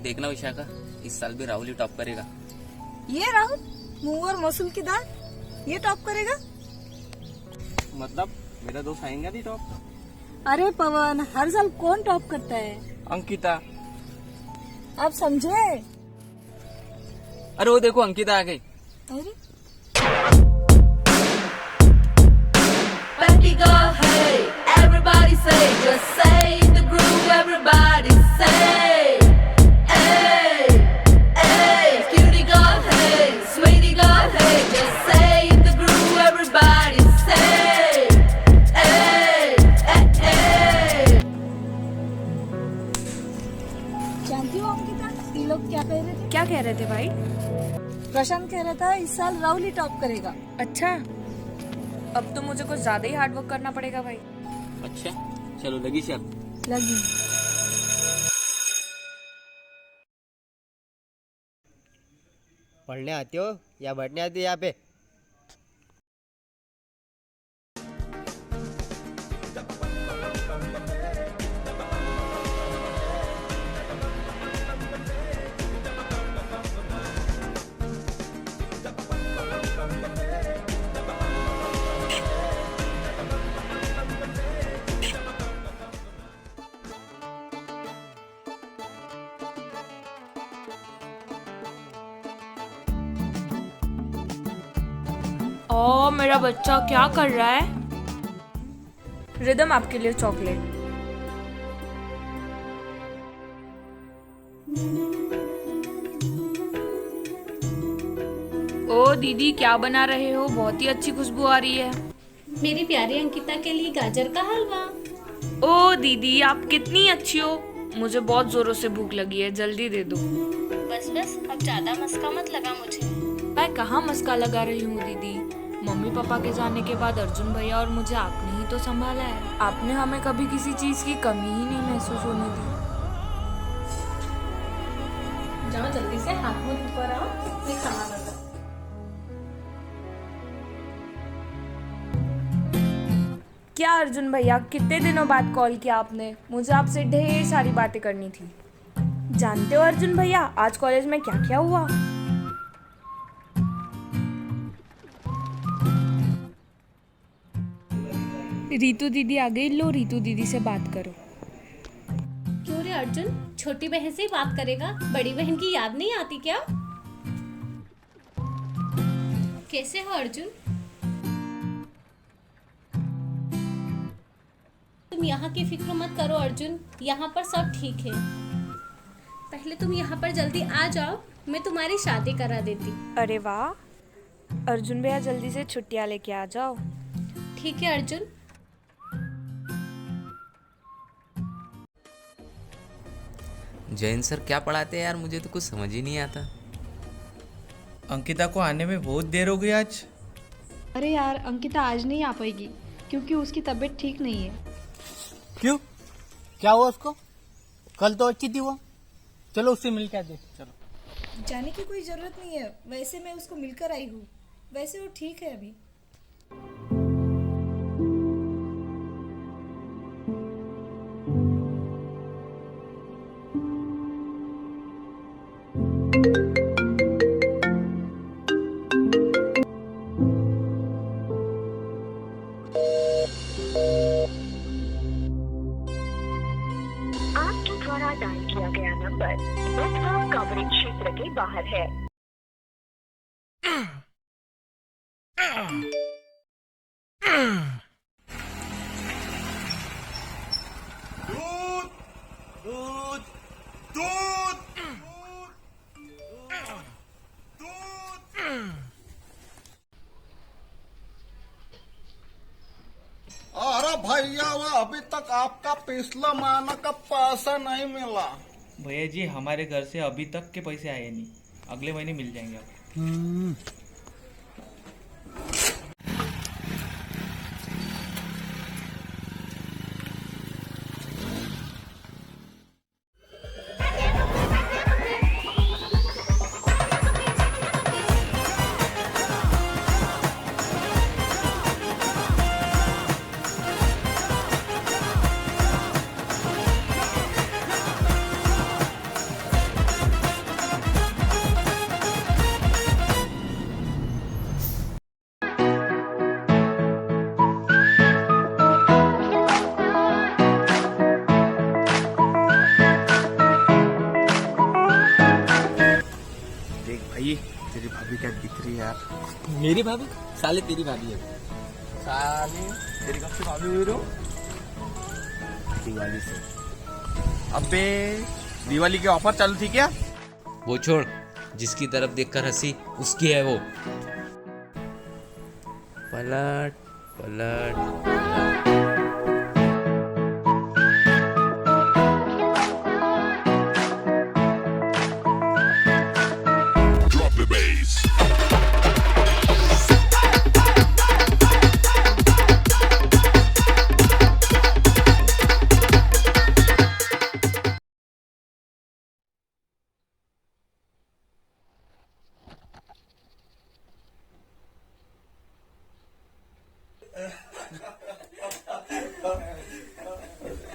देखना विशाखा, इस साल भी राहुल ही टॉप करेगा। ये राहुल मुंह और मसूल की दाल, ये टॉप करेगा? मतलब मेरा दोस्त आएगा नहीं टॉप? अरे पवन, हर साल कौन टॉप करता है? अंकिता। आप समझे? अरे वो देखो अंकिता आ गई। अरे Hey, everybody say, just say the groove, everybody say. Hey, hey, cutie girl, hey, sweetie girl, hey, just say the groove, everybody say. Hey, hey, hey. जानती हो अंकिता, ये लोग क्या कह रहे थे? क्या कह रहे थे भाई? प्रशांत कह रहा था इस साल राहुल ही टॉप करेगा। अच्छा, अब तो मुझे कुछ ज्यादा ही हार्डवर्क करना पड़ेगा भाई। अच्छा चलो लगी शर्त। लगी। पढ़ने आते हो या बैठने आते हो यहाँ पे? ओ मेरा बच्चा क्या कर रहा है? रिदम आपके लिए चॉकलेट। ओ दीदी क्या बना रहे हो? बहुत ही अच्छी खुशबू आ रही है। मेरी प्यारी अंकिता के लिए गाजर का हलवा। ओ दीदी आप कितनी अच्छी हो। मुझे बहुत जोरों से भूख लगी है, जल्दी दे दो। बस बस, अब ज्यादा मस्का मत लगा मुझे। मैं कहाँ मस्का लगा रही हूँ दीदी। मम्मी पापा के जाने के बाद अर्जुन भैया और मुझे आपने ही तो संभाला है। आपने हमें कभी किसी चीज की कमी ही नहीं महसूस होने दी। जाओ जल्दी से हाथ मुंह धोकर आओ, मैं खाना बना। क्या अर्जुन भैया, कितने दिनों बाद कॉल किया आपने? मुझे आपसे ढेर सारी बातें करनी थी। जानते हो अर्जुन भैया, आज कॉलेज में क्या क्या हुआ? रीतू दीदी आ गई। लो रीतू दीदी से बात करो। क्यों रे अर्जुन, छोटी बहन से ही बात करेगा? बड़ी बहन की याद नहीं आती क्या? कैसे हो अर्जुन? तुम यहाँ की फिक्र मत करो अर्जुन, यहाँ पर सब ठीक है। पहले तुम यहाँ पर जल्दी आ जाओ, मैं तुम्हारी शादी करा देती। अरे वाह अर्जुन भैया, जल्दी से छुट्टियां लेके आ जाओ। ठीक है अर्जुन। जैन सर क्या पढ़ाते हैं यार, मुझे तो कुछ समझ ही नहीं आता। अंकिता को आने में बहुत देर हो गई आज। अरे यार, अंकिता आज नहीं आ पाएगी क्योंकि उसकी तबीयत ठीक नहीं है। क्यों? क्या हुआ उसको? कल तो अच्छी थी वो। चलो उससे मिल के आते। चलो। जाने की कोई जरूरत नहीं है, वैसे मैं उसको मिलकर आई हूँ। वैसे वो ठीक है अभी। आपके द्वारा डायल किया गया नंबर नेटवर्क कवरेज क्षेत्र के बाहर है। दूध दूध दूध दूध। अरे भैया, वो अभी तक आपका पिछला महीना का पैसा नहीं मिला। भैया जी, हमारे घर से अभी तक के पैसे आए नहीं, अगले महीने मिल जाएंगे आपको। मेरी भाभी? साले तेरी भाभी है। साले तेरी कब से भाभी हुई रो? दिवाली से। अबे दिवाली के ऑफर चालू थी क्या? वो छोड़, जिसकी तरफ देखकर हंसी उसकी है वो। पलट पलट पलट।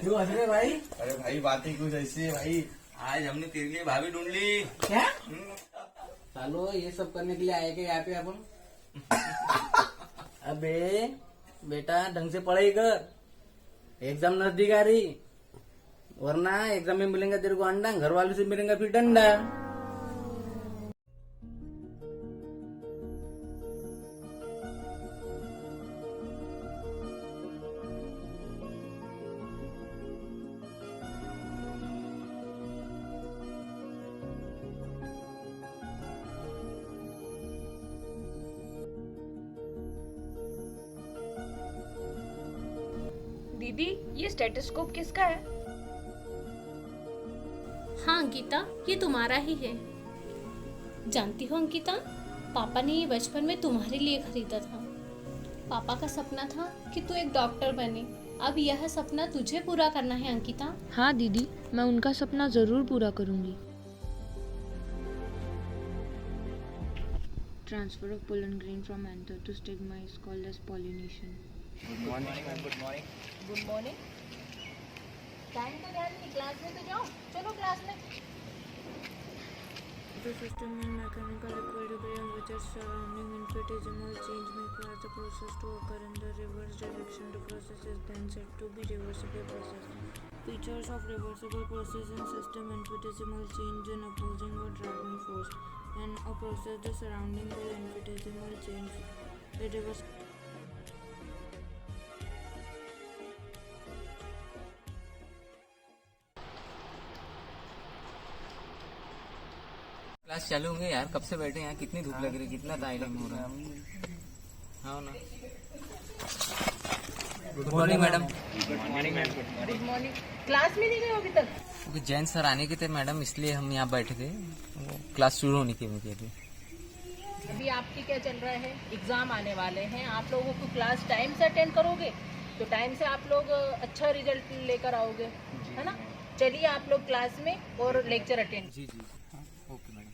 क्यों हंस रहे भाई? अरे भाई बातें कुछ ऐसी है भाई, आज हमने तेरे लिए भाभी ढूंढ ली। क्या? चलो ये सब करने के लिए आए क्या यहाँ पे अपन? अबे बेटा ढंग से पढ़ाई कर, एग्जाम नजदीक आ रही, वरना एग्जाम में मिलेगा तेरे को अंडा, घर वालों से मिलेगा फिर डंडा। दीदी, ये स्टेथोस्कोप किसका है? हाँ अंकिता, ये तुम्हारा ही है। जानती हो अंकिता, पापा ने ये बचपन में तुम्हारे लिए खरीदा था। पापा का सपना था कि तू एक डॉक्टर बने। अब यह सपना तुझे पूरा करना है अंकिता। हाँ दीदी, मैं उनका सपना ज़रूर पूरा करूँगी। Transfer of pollen grain from anther to stigma is called as pollination. Good morning ma'am, good morning. Good morning. Time तो ध्यान नहीं, क्लास में तो जाओ। चलो क्लास में। The system in mechanical equilibrium which is surrounding infinitesimal change may cause the process to occur in the reverse direction. The process is then said to be reversible process. Features of reversible process in system: infinitesimal change in opposing or driving force, and a process the surrounding the infinitesimal change. Irreversible. Class चालू होंगे यार, कब से बैठे हैं यहाँ, कितनी धूप लग रही है, कितना टाइम हो रहा है। हाँ ना। Good morning madam. Good morning ma'am, good morning. Good morning. Class में नहीं गए अभी तक? क्योंकि जैन सर आने के थे मैडम, इसलिए हम यहाँ बैठे थे, क्लास शुरू होने की वजह थी। अभी आपकी क्या चल रहा है? एग्जाम आने वाले हैं। आप लोगों को क्लास टाइम से अटेंड करोगे तो टाइम से आप लोग अच्छा रिजल्ट लेकर आओगे, है ना? चलिए आप लोग क्लास में और लेक्चर अटेंड। जी जी, ओके मैडम।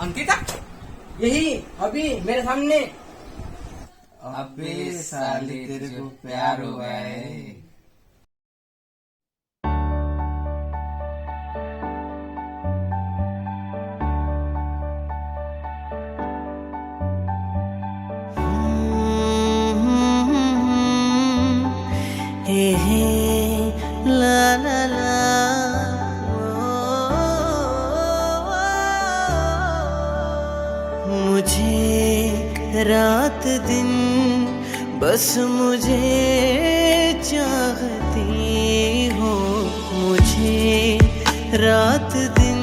अंकिता, यही अभी मेरे सामने। अबे साले तेरे को प्यार हुआ है। ला ला ला मुझे रात दिन बस मुझे चाहती हो, मुझे रात दिन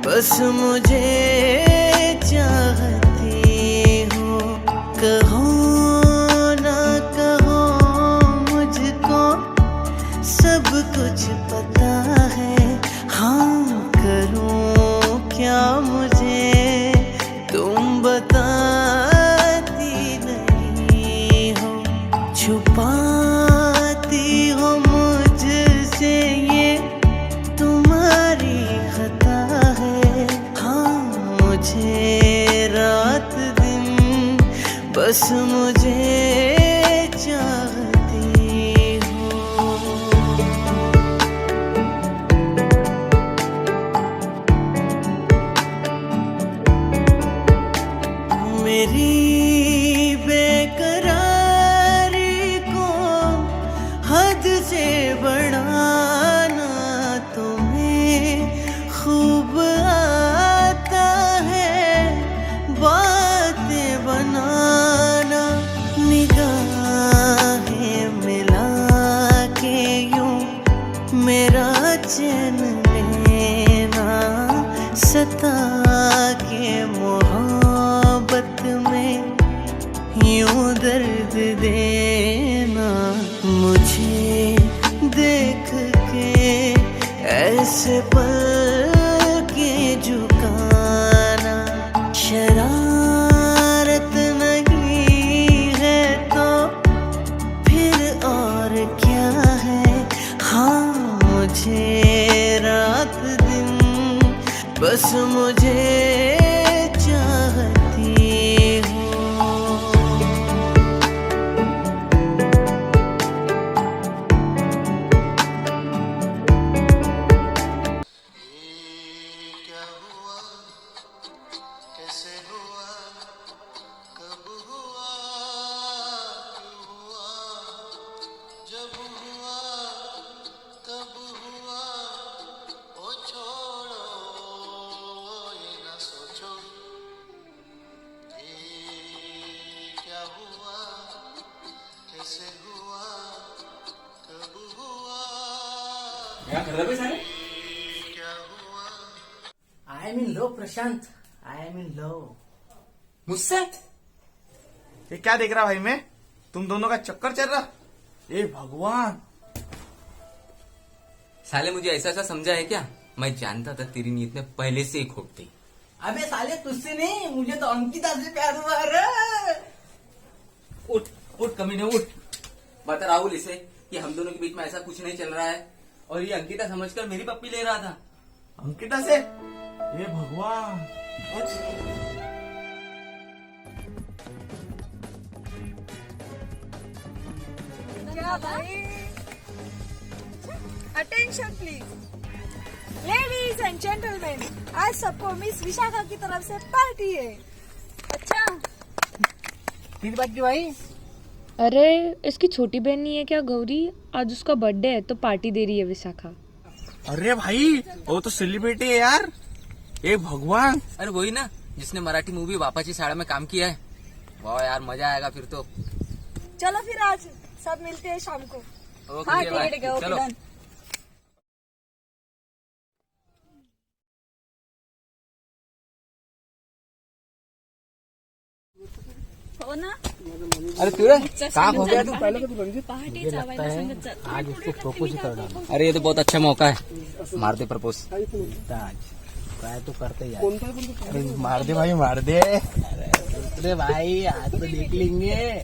बस मुझे चाहती हो। कहो ना कहो मुझको सब कुछ पता है, हाँ बस मुझे चाहती हो। मेरी बेकरारी को हद से बढ़ाना तुम्हें खूब आता है, बातें बनाना, निगाहें मिला के यूं मेरा चैन लेना, सता के मोहब्बत में यूं दर्द देना, मुझे देख के ऐसे पल के झुकाना, शरारत नहीं है तो फिर और क्या है। हाँ मुझे रात दिन बस मुझे चाहती हो। I am in love Prashant, I am in love. मुझसे? ये क्या देख रहा भाई मैं? तुम दोनों का चक्कर चल रहा? ए भगवान, साले मुझे ऐसा ऐसा समझा है क्या? मैं जानता था तेरी नीयत में पहले से ही खोट थी। अबे साले तुझसे नहीं, मुझे तो अंकिता से प्यार हुआ रे। उठ उठ कमीने उठ, बता राहुल इसे कि हम दोनों के बीच में ऐसा कुछ नहीं चल रहा है और ये अंकिता समझकर मेरी पप्पी ले रहा था। अंकिता से? ये भगवान, क्या भाई? Attention please, ladies and gentleman, आज सबको मिस विशाखा की तरफ से पार्टी है। अच्छा फिर बात क्यों भाई? अरे इसकी छोटी बहन नहीं है क्या गौरी? आज उसका बर्थडे है तो पार्टी दे रही है विशाखा। अरे भाई वो तो सेलिब्रिटी है यार। ए भगवान, अरे वही ना जिसने मराठी मूवी वापाची साड़ा में काम किया है। वाह यार मजा आएगा फिर तो। चलो फिर आज सब मिलते हैं शाम को। ओके हाँ बाय, ठीक है, ओके चलो। डन। हो ना? अरे तू काम हो गया तू पहले तो रंजित पहाटे जावायला सांगत जा. आज उसको प्रपोज ही कर डाला। अरे ये तो बहुत अच्छा मौका है, मार दे प्रपोज। आज काय तो करते यार। अरे मार दे भाई, मार दे। अरे भाई आज तो देख लेंगे।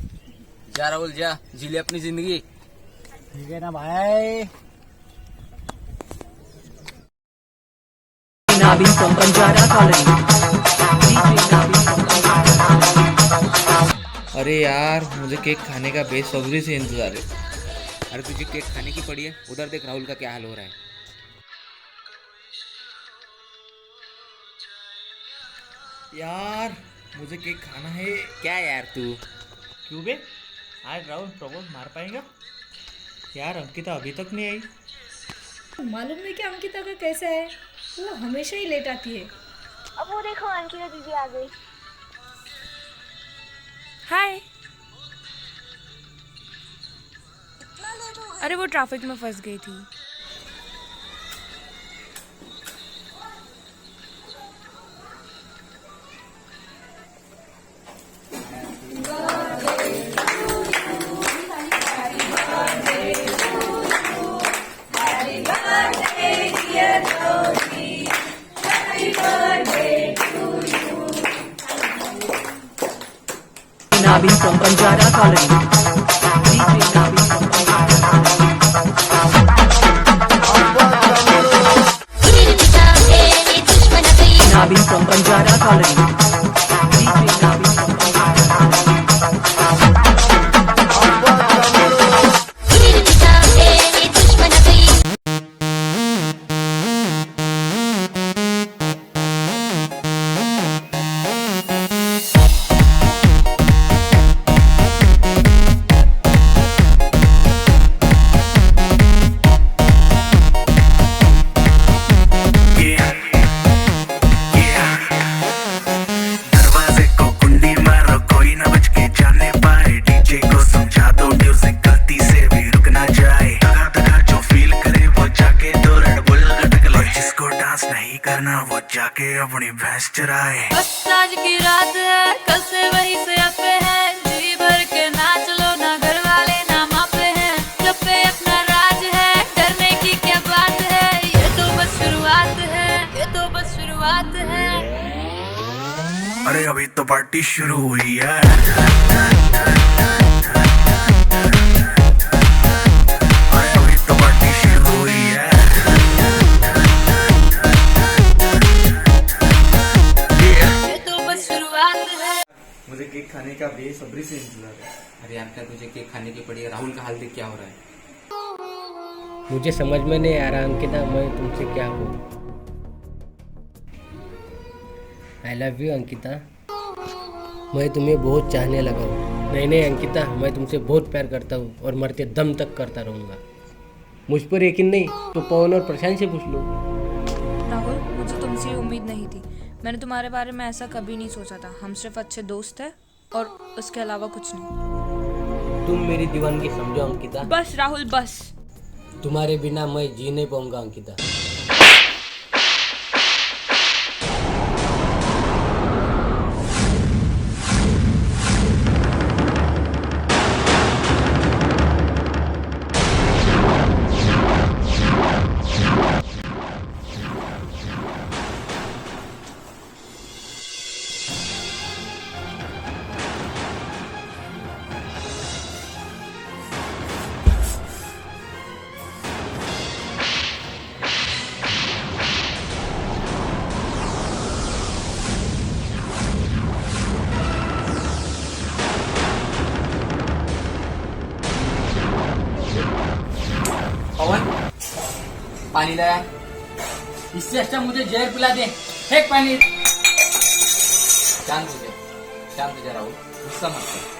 जा राहुल जा, जी ले अपनी जिंदगी। ठीक है ना भाई। Nabi from Banjara Colony. DJ Nabi from Banjara Colony. अरे यार मुझे केक खाने का बेसब्री से इंतजार है। अरे तुझे केक खाने की पड़ी है, उधर देख राहुल का क्या हाल हो रहा है। यार मुझे केक खाना है। क्या यार तू? क्यों बे? आज राहुल प्रपोज मार पाएगा? यार अंकिता अभी तक नहीं आई। मालूम नहीं कि अंकिता का कैसा है, वो हमेशा ही लेट आती है। अब वो देखो अंकिता दीदी आ गई। हाय। अरे वो ट्रैफिक में फंस गई थी। Nabi from Banjara Colony. DJ Nabi from Nabi from Banjara Colony. DJ Nabi from Banjara Colony. अपनी भैंस चराए। बस आज की रात है, कल से वही से अपे है, जी भर के नाच लो ना, घर वाले ना मापे हैं, जब पे अपना राज है, डरने की क्या बात है, ये तो बस शुरुआत है, ये तो बस शुरुआत है। अरे अभी तो पार्टी शुरू हुई है। अरे अभी तो पार्टी शुरू हुई है। ये तो बस शुरुआत है। मुझे केक खाने का बेसब्री से इंतजार है। अरे यार क्या तुझे केक खाने की पड़ी है? राहुल का हाल देख क्या हो रहा है। मुझे समझ में नहीं आ रहा अंकिता, मैं तुमसे क्या बोलूं। आई लव यू अंकिता, मैं तुम्हें बहुत चाहने लगा हूँ। नहीं अंकिता, मैं तुमसे बहुत प्यार करता हूँ और मरते दम तक करता रहूँगा। मुझ पर यकीन नहीं तो पवन और प्रशांत से पूछ लो। राहुल, मुझे तुमसे उम्मीद नहीं थी। मैंने तुम्हारे बारे में ऐसा कभी नहीं सोचा था। हम सिर्फ अच्छे दोस्त हैं और उसके अलावा कुछ नहीं। तुम मेरी दीवानगी समझो अंकिता। बस राहुल बस। तुम्हारे बिना मैं जी नहीं पाऊंगा अंकिता। पवन पानी लाया। इससे अच्छा मुझे जहर पिला दे। फेंक पानी। शांत हो जा राहुल, गुस्सा मत कर।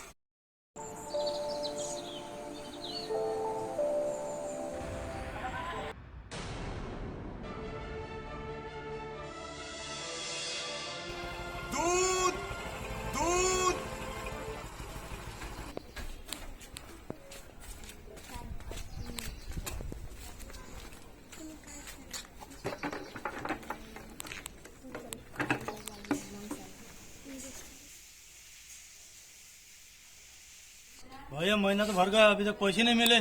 भैया महीना तो भर गया, अभी तक पैसे नहीं मिले।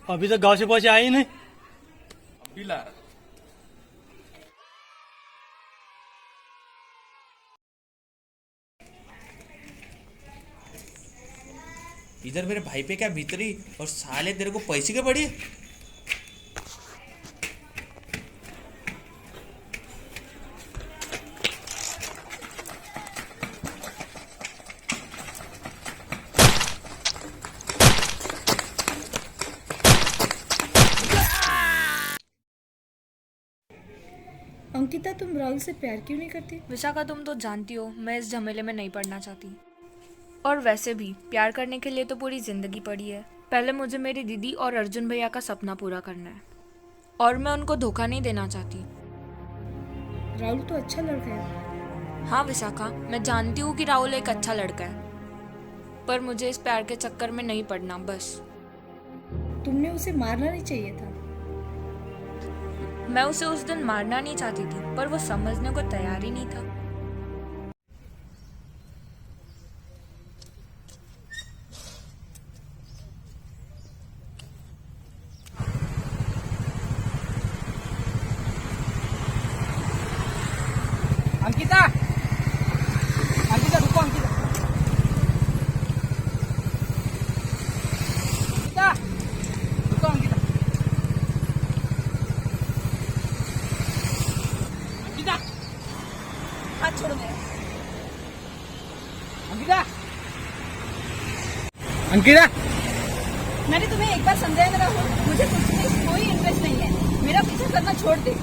अभी तक गांव से पैसे आए ही नहीं। अभी ला रहा। इधर मेरे भाई पे क्या भीतरी और साले तेरे को पैसे के पड़ी। अंकिता, तुम राहुल से प्यार क्यों नहीं करती? विशाखा, तुम तो जानती हो मैं इस झमेले में नहीं पड़ना चाहती। और वैसे भी प्यार करने के लिए तो पूरी जिंदगी पड़ी है। पहले मुझे मेरी दीदी और अर्जुन भैया का सपना पूरा करना है और मैं उनको धोखा नहीं देना चाहती। राहुल तो अच्छा लड़का है। हाँ विशाखा, मैं जानती हूँ कि राहुल एक अच्छा लड़का है, पर मुझे इस प्यार के चक्कर में नहीं पड़ना बस। तुमने उसे मारना नहीं चाहिए था। मैं उसे उस दिन मारना नहीं चाहती थी, पर वो समझने को तैयार ही नहीं था। अंकिता, अंकिता रुको। अंकिता, अंकिता रुको। अंकिता, अंकिता हाथ छोड़ो मेरा। अंकिता, अंकिता मैंने तुम्हें एक बार समझाया ना राहुल, मुझे कुछ में कोई इंटरेस्ट नहीं है। मेरा पीछा करना छोड़ दे।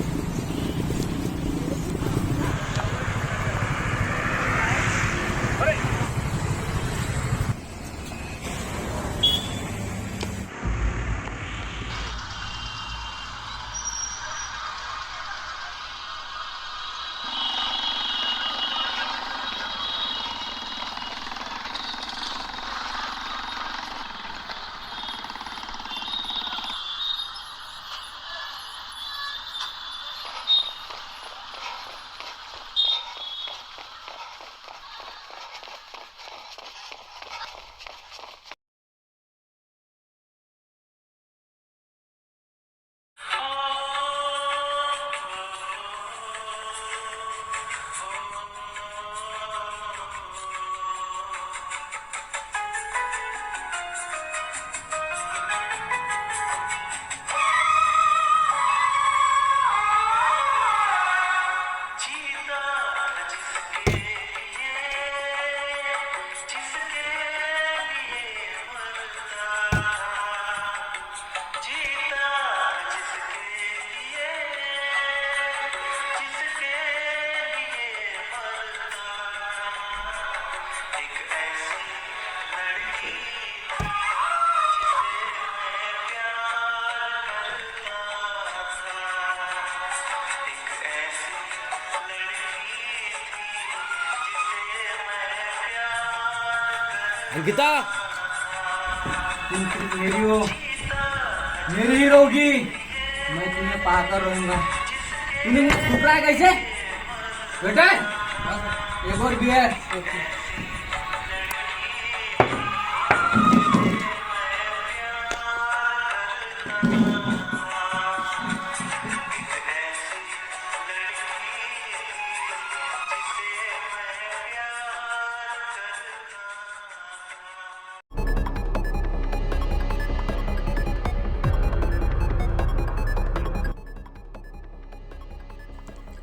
अंकिता तुम सिर्फ मेरी हो, मेरी ही रहोगी। मैं तुम्हें पाकर रहूंगा। तूने मुझे ठुकरा है कैसे बेटा? एक और भी है।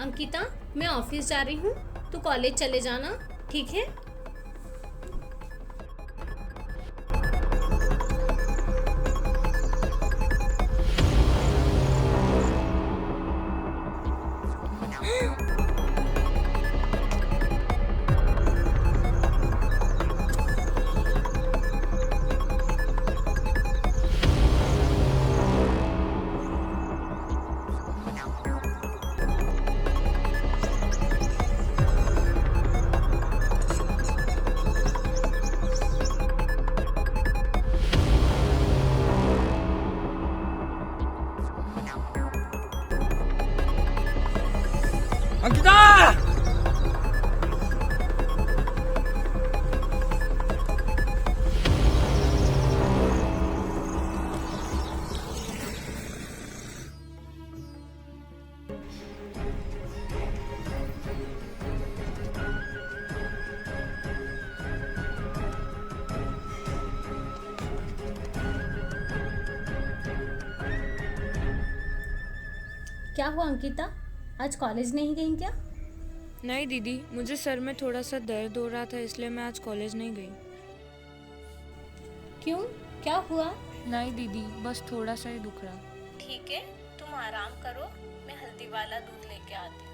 अंकिता, मैं ऑफिस जा रही हूँ, तू कॉलेज चले जाना, ठीक है? अंकिता! क्या हुआ अंकिता, आज कॉलेज नहीं गई क्या? नहीं दीदी, मुझे सर में थोड़ा सा दर्द हो रहा था, इसलिए मैं आज कॉलेज नहीं गई। क्यों, क्या हुआ? नहीं दीदी, बस थोड़ा सा ही दुख रहा। ठीक है, तुम आराम करो, मैं हल्दी वाला दूध लेके आती हूँ।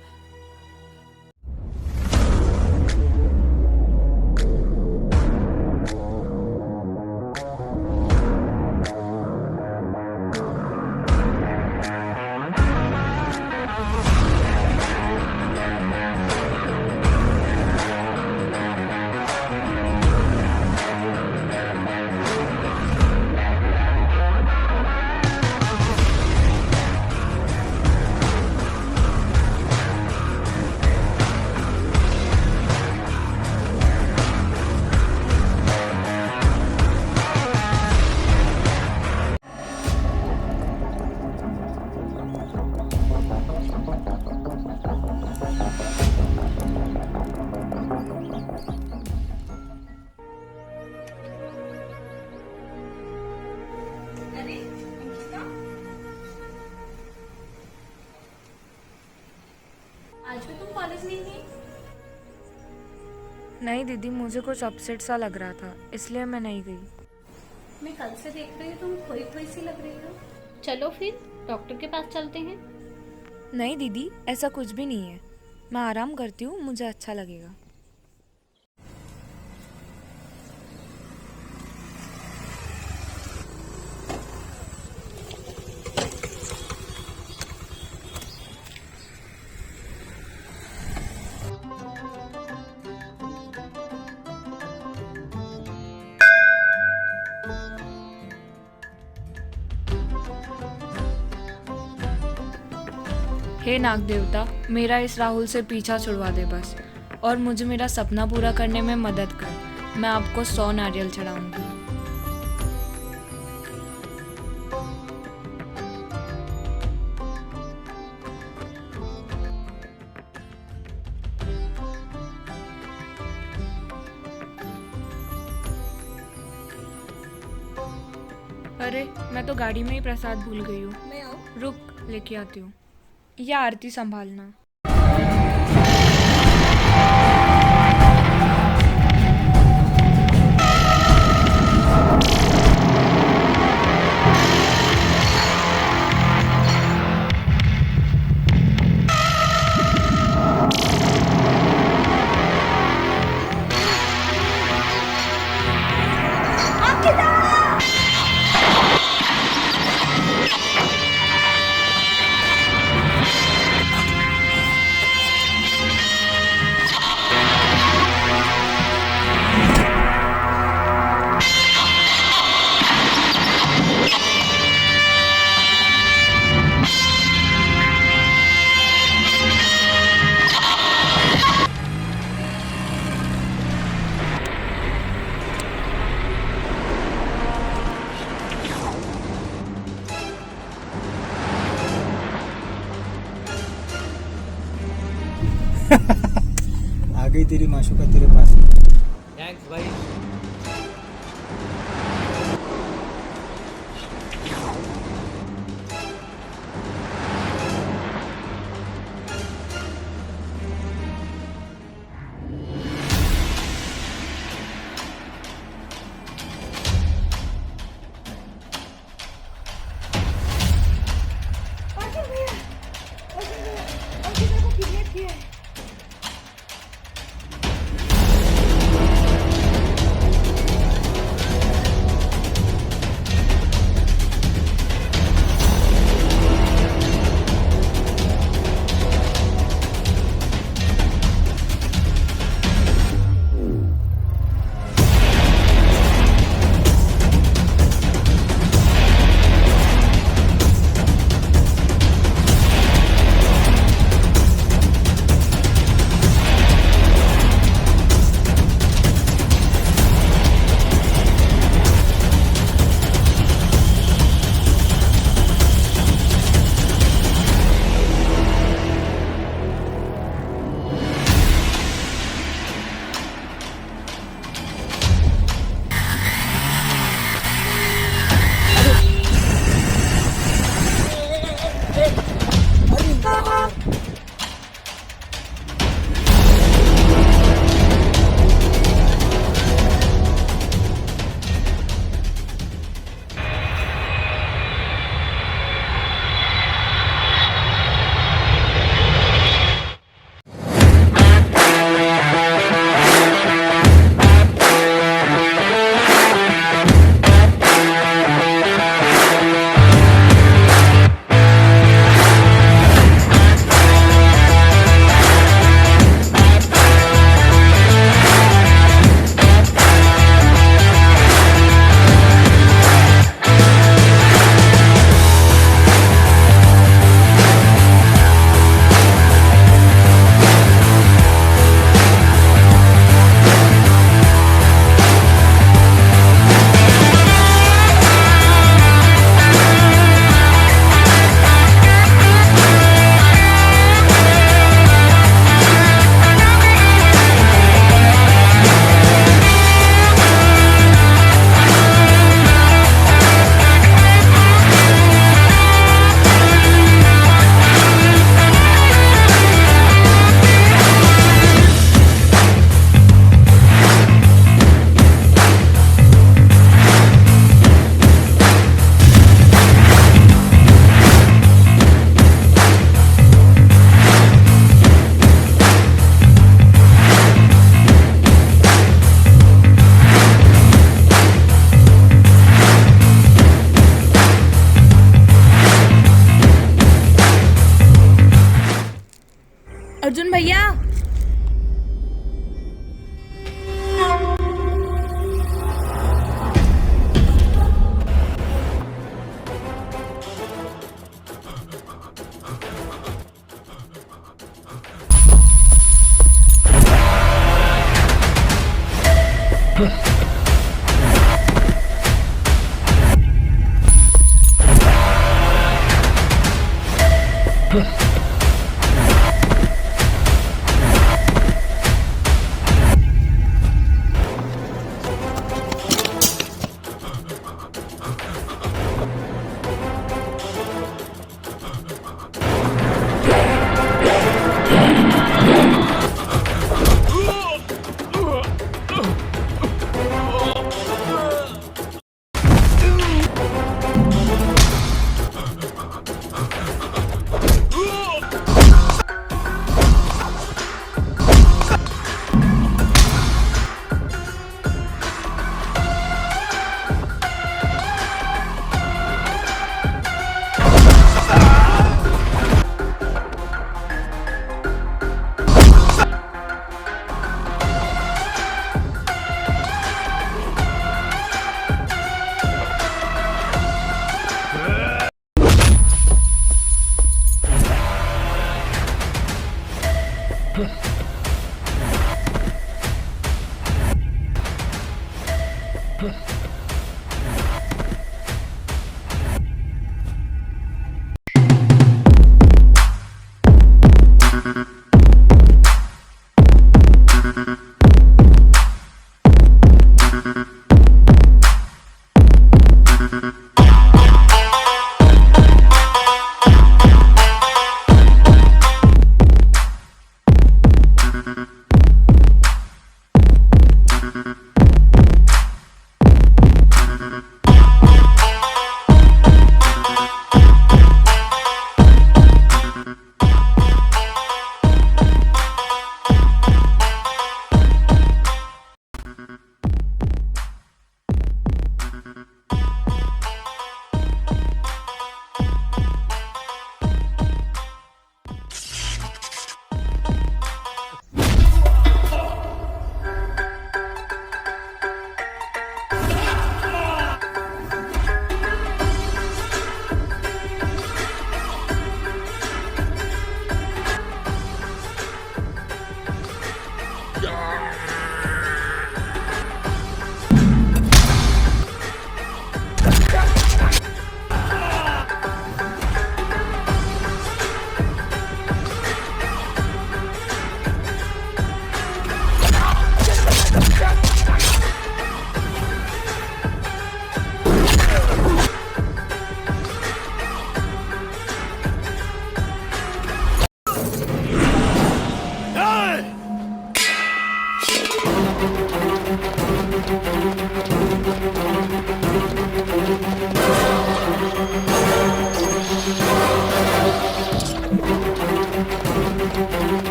आज भी तुम कॉलेज नहीं गई? नहीं दीदी, मुझे कुछ अपसेट सा लग रहा था, इसलिए मैं नहीं गई। मैं कल से देख रही हूँ, तुम खोई खोई सी लग रही हो। चलो फिर डॉक्टर के पास चलते हैं। नहीं दीदी, ऐसा कुछ भी नहीं है, मैं आराम करती हूँ, मुझे अच्छा लगेगा। हे नाग देवता, मेरा इस राहुल से पीछा छुड़वा दे बस, और मुझे मेरा सपना पूरा करने में मदद कर। मैं आपको 100 नारियल चढ़ाऊंगी। अरे, मैं तो गाड़ी में ही प्रसाद भूल गई हूँ। मैं आऊँ? रुक, लेके आती हूँ। या आरती संभालना। तेरी माशूका तेरे पास। थैंक्स भाई। अर्जुन भैया, अंकिता को किडनैप किया है।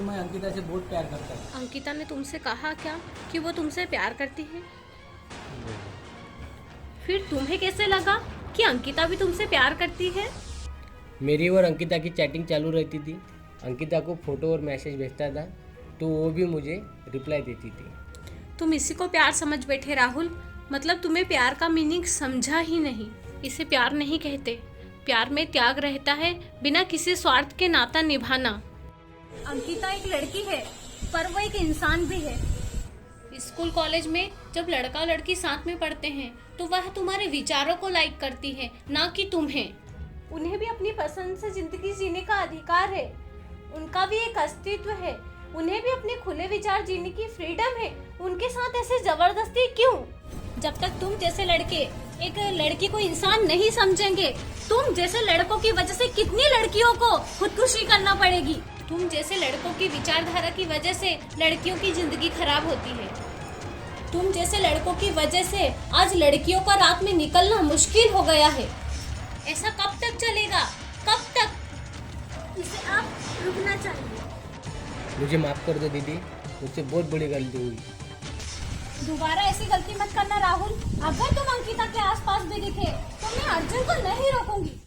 क्योंकि मैं अंकिता से बहुत प्यार करता हूँ। अंकिता ने तुमसे कहा क्या कि वो तुमसे प्यार करती है? फिर तुम्हें कैसे लगा कि अंकिता भी तुमसे प्यार करती है? मेरी और अंकिता की चैटिंग चालू रहती थी। अंकिता को फोटो और मैसेज भेजता था तो वो भी मुझे रिप्लाई देती थी। तुम इसी को प्यार समझ बैठे राहुल। मतलब तुम्हें प्यार का मीनिंग समझा ही नहीं। इसे प्यार नहीं कहते। प्यार में त्याग रहता है, बिना किसी स्वार्थ के नाता निभाना। अंकिता एक लड़की है पर वो एक इंसान भी है। स्कूल कॉलेज में जब लड़का लड़की साथ में पढ़ते हैं तो वह तुम्हारे विचारों को लाइक करती है, ना कि तुम्हें। उन्हें भी अपनी पसंद से जिंदगी जीने का अधिकार है। उनका भी एक अस्तित्व है। उन्हें भी अपने खुले विचार जीने की फ्रीडम है। उनके साथ ऐसे जबरदस्ती क्यों? जब तक तुम जैसे लड़के एक लड़की को इंसान नहीं समझेंगे, तुम जैसे लड़कों की वजह से कितनी लड़कियों को खुदकुशी करना पड़ेगी। तुम जैसे लड़कों की विचारधारा की वजह से लड़कियों की जिंदगी खराब होती है। तुम जैसे लड़कों की वजह से आज लड़कियों का रात में निकलना मुश्किल हो गया है। ऐसा कब तक चलेगा? कब तक? इसे आप रुकना चाहिए। मुझे माफ़ कर दो दीदी, मुझसे बहुत बड़ी गलती हुई। दोबारा ऐसी गलती मत करना राहुल। अगर तुम अंकिता के आसपास भी दिखे तो मैं अर्जुन को नहीं रोकूंगी।